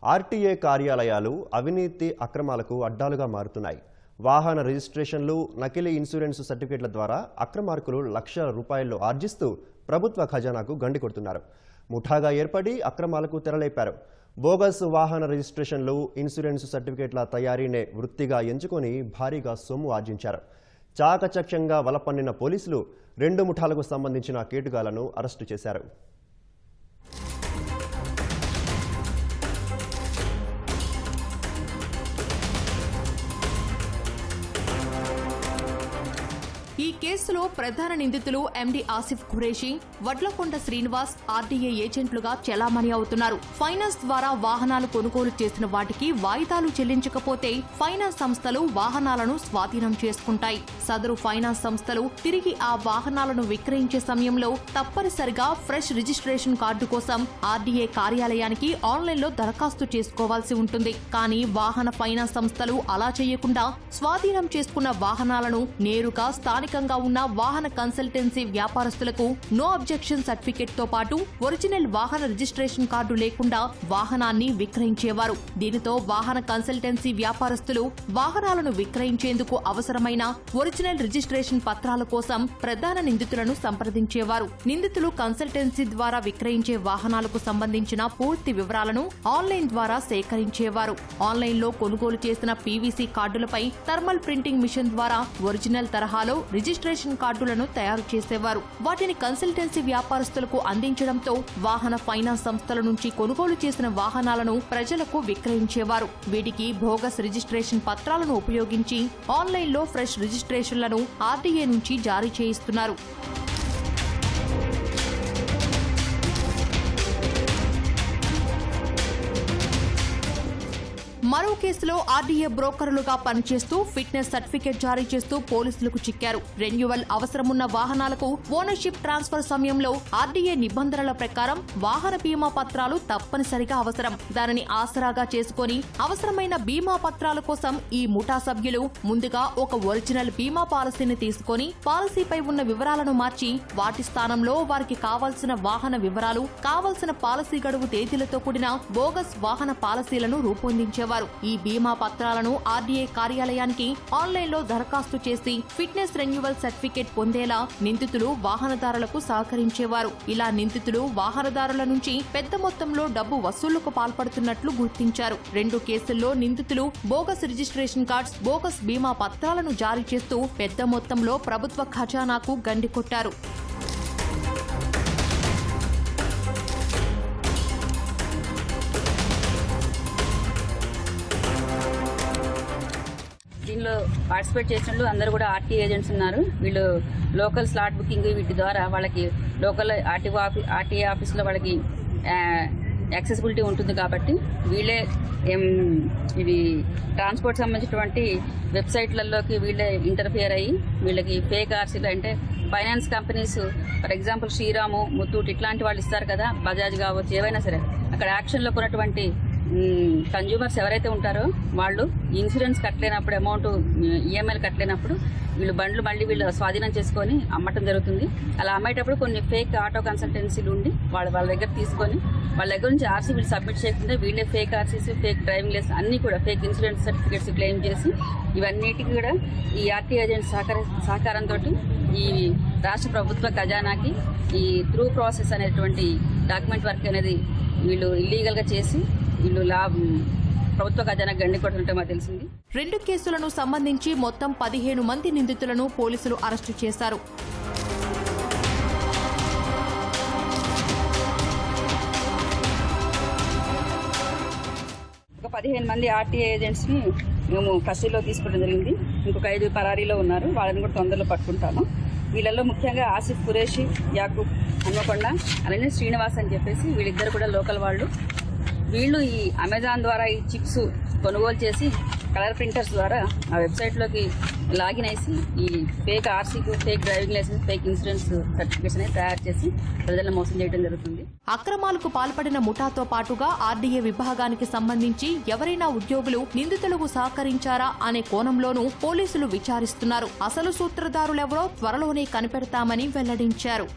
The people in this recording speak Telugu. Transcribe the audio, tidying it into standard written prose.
ఆర్టీఏ కార్యాలయాలు అవినీతి అక్రమాలకు అడ్డాలుగా మారుతున్నాయి. వాహన రిజిస్ట్రేషన్లు, నకిలీ ఇన్సూరెన్స్ సర్టిఫికెట్ల ద్వారా అక్రమార్కులు లక్షల రూపాయలు ఆర్జిస్తూ ప్రభుత్వ ఖజానాకు గండి కొడుతున్నారు. ముఠాగా ఏర్పడి అక్రమాలకు తెరలేపారు. బోగస్ వాహన రిజిస్ట్రేషన్లు, ఇన్సూరెన్స్ సర్టిఫికెట్ల తయారీనే వృత్తిగా ఎంచుకొని భారీగా సొమ్ము ఆర్జించారు. చాకచక్యంగా వలపన్నిన పోలీసులు 2 ముఠాలకు సంబంధించిన కేటుగాళ్లను అరెస్టు చేశారు. ఈ కేసులో ప్రధాన నిందితులు ఎండి ఆసిఫ్ ఖురేషి, వడ్లకొండ శ్రీనివాస్ ఆర్డీఏ ఏజెంట్లుగా చెలామణి అవుతున్నారు. ఫైనాన్స్ ద్వారా వాహనాలు కొనుగోలు చేసిన వాటికి వాయిదాలు చెల్లించకపోతే ఫైనాన్స్ సంస్థలు వాహనాలను స్వాధీనం చేసుకుంటాయి. సదరు ఫైనాన్స్ సంస్థలు తిరిగి ఆ వాహనాలను విక్రయించే సమయంలో తప్పనిసరిగా ఫ్రెష్ రిజిస్ట్రేషన్ కార్డు కోసం ఆర్డీఏ కార్యాలయానికి ఆన్లైన్లో దరఖాస్తు చేసుకోవాల్సి ఉంటుంది. కానీ వాహన ఫైనాన్స్ సంస్థలు అలా చేయకుండా స్వాధీనం చేసుకున్న వాహనాలను నేరుగా స్థానికంగా ఉన్న వాహన కన్సల్టెన్సీ వ్యాపారస్తులకు నో అబ్జెక్షన్ సర్టిఫికెట్ తో పాటు ఒరిజినల్ వాహన రిజిస్ట్రేషన్ కార్డు లేకుండా వాహనాన్ని విక్రయించేవారు. దీనితో వాహన కన్సల్టెన్సీ వ్యాపారస్తులు వాహనాలను విక్రయించేందుకు అవసరమైన ఒరిజినల్ రిజిస్ట్రేషన్ పత్రాల కోసం ప్రధాన నిందితులను సంప్రదించేవారు. నిందితులు కన్సల్టెన్సీ ద్వారా విక్రయించే వాహనాలకు సంబంధించిన పూర్తి వివరాలను ఆన్లైన్ ద్వారా సేకరించేవారు. ఆన్లైన్లో కొనుగోలు చేసిన పీవీసీ కార్డులపై థర్మల్ ప్రింటింగ్ మిషన్ ద్వారా ఒరిజినల్ తరహాలో రిజిస్ట్రేషన్ కార్డులను తయారు చేసేవారు. వాటిని కన్సల్టెన్సీ వ్యాపారస్తులకు అందించడంతో వాహన ఫైనాన్స్ సంస్థల నుంచి కొనుగోలు చేసిన వాహనాలను ప్రజలకు విక్రయించేవారు. వీటికి బోగస్ రిజిస్ట్రేషన్ పత్రాలను ఉపయోగించి ఆన్లైన్లో ఫ్రెష్ రిజిస్ట్రేషన్లను ఆర్డీఏ నుంచి జారీ చేయిస్తున్నారు. మరో కేసులో ఆర్డీఏ బ్రోకర్లుగా పనిచేస్తూ ఫిట్నెస్ సర్టిఫికెట్ జారీ చేస్తూ పోలీసులకు చిక్కారు. రెన్యువల్ అవసరమున్న వాహనాలకు ఓనర్షిప్ ట్రాన్స్ఫర్ సమయంలో ఆర్డీఏ నిబంధనల ప్రకారం వాహన బీమా పత్రాలు తప్పనిసరిగా అవసరం. దానిని ఆసరాగా చేసుకుని అవసరమైన బీమా పత్రాల కోసం ఈ ముఠా సభ్యులు ముందుగా ఒక ఒరిజినల్ బీమా పాలసీని తీసుకుని పాలసీపై ఉన్న వివరాలను మార్చి వాటి స్థానంలో వారికి కావాల్సిన వాహన వివరాలు, కావాల్సిన పాలసీ గడువు తేదీలతో కూడిన బోగస్ వాహన పాలసీలను రూపొందించేవారు. ఈ బీమా పత్రాలను ఆర్డీఏ కార్యాలయానికి ఆన్లైన్లో దరఖాస్తు చేసి ఫిట్నెస్ రెన్యువల్ సర్టిఫికెట్ పొందేలా నిందితులు వాహనదారులకు సహకరించేవారు. ఇలా నిందితులు వాహనదారుల నుంచి పెద్ద మొత్తంలో డబ్బు వసూళ్లకు పాల్పడుతున్నట్లు గుర్తించారు. 2 కేసుల్లో నిందితులు బోగస్ రిజిస్ట్రేషన్ కార్డ్స్, బోగస్ బీమా పత్రాలను జారీ చేస్తూ పెద్ద మొత్తంలో ప్రభుత్వ ఖజానాకు గండి కొట్టారు. దీనిలో పార్టిసిపేట్ చేసిన అందరూ కూడా ఆర్టీఏ ఏజెంట్స్ ఉన్నారు. వీళ్ళు లోకల్ స్లాట్ బుకింగ్ వీటి ద్వారా వాళ్ళకి లోకల్ ఆర్టీఏ ఆఫీస్లో వాళ్ళకి యాక్సెసిబిలిటీ ఉంటుంది కాబట్టి వీళ్ళే ఇది ట్రాన్స్పోర్ట్ సంబంధించినటువంటి వెబ్సైట్లలోకి వీళ్ళే ఇంటర్ఫియర్ అయ్యి వీళ్ళకి ఫేక్ ఆర్సీలు అంటే finance companies for example Sriramu, Muthoot ఇట్లాంటి వాళ్ళు ఇస్తారు కదా, బజాజ్ కావచ్చు, ఏవైనా సరే అక్కడ యాక్షన్లో కొన్నటువంటి కన్జ్యూమర్స్ ఎవరైతే ఉంటారో వాళ్ళు ఇన్సూరెన్స్ కట్టలేనప్పుడు, అమౌంట్ ఈఎంఐలు కట్టలేనప్పుడు వీళ్ళు బండ్లు మళ్ళీ వీళ్ళు స్వాధీనం చేసుకొని అమ్మటం జరుగుతుంది. అలా అమ్మేటప్పుడు కొన్ని ఫేక్ ఆటో కన్సల్టెన్సీలు ఉండి వాళ్ళ దగ్గర తీసుకొని వాళ్ళ దగ్గర నుంచి ఆర్సీ వీళ్ళు సబ్మిట్ చేయకుండా వీళ్ళే fake RCs, fake driving licence అన్ని కూడా ఫేక్ ఇన్సూరెన్స్ సర్టిఫికేట్స్ క్లెయిమ్ చేసి ఇవన్నిటికీ కూడా ఈ ఆర్టీఏ ఏజెంట్స్ సహకారంతో ఈ రాష్ట్ర ప్రభుత్వ ఖజానాకి ఈ త్రూ ప్రాసెస్ అనేటువంటి డాక్యుమెంట్ వర్క్ అనేది వీళ్ళు ఇల్లీగల్గా చేసి వీళ్ళు ప్రభుత్వ ఖజానాకు గండి కొడుతుంటే మాకు తెలిసింది. 2 కేసులను సంబంధించి మొత్తం 15 మంది నిందితులను పోలీసులు అరెస్టు చేశారు. ఒక 15 మంది ఆర్టీఏ ఏజెంట్స్ని మేము కస్టడీలో తీసుకోవడం జరిగింది. ఇంకొక 5 పరారీలో ఉన్నారు. వాళ్ళని కూడా తొందరలో పట్టుకుంటాము. వీళ్ళల్లో ముఖ్యంగా ఆసిఫ్ ఖురేషి, యాకూబ్, హన్మకొండ, అలానే శ్రీనివాస్ అని చెప్పేసి వీళ్ళిద్దరు కూడా లోకల్ వాళ్ళు. వీళ్ళు ఈ అమెజాన్ ద్వారా ఈ చిప్స్ కొనుగోలు చేసి కలర్ ప్రింటర్స్ ద్వారా ఆ వెబ్సైట్లోకి లాగిన్ అయ్యి ఈ ఫేక్ ఆర్సీకు, fake driving licence, fake insurance certificates అనేది తయారు చేసి ప్రజలను మోసం చేయడం జరుగుతుంది. అక్రమాలకు పాల్పడిన ముఠాతో పాటుగా ఆర్డీఏ విభాగానికి సంబంధించి ఎవరైనా ఉద్యోగులు నిందితులకు సహకరించారా అనే కోణంలోనూ పోలీసులు విచారిస్తున్నారు. అసలు సూత్రధారులెవరో త్వరలోనే కనిపెడతామని వెల్లడించారు.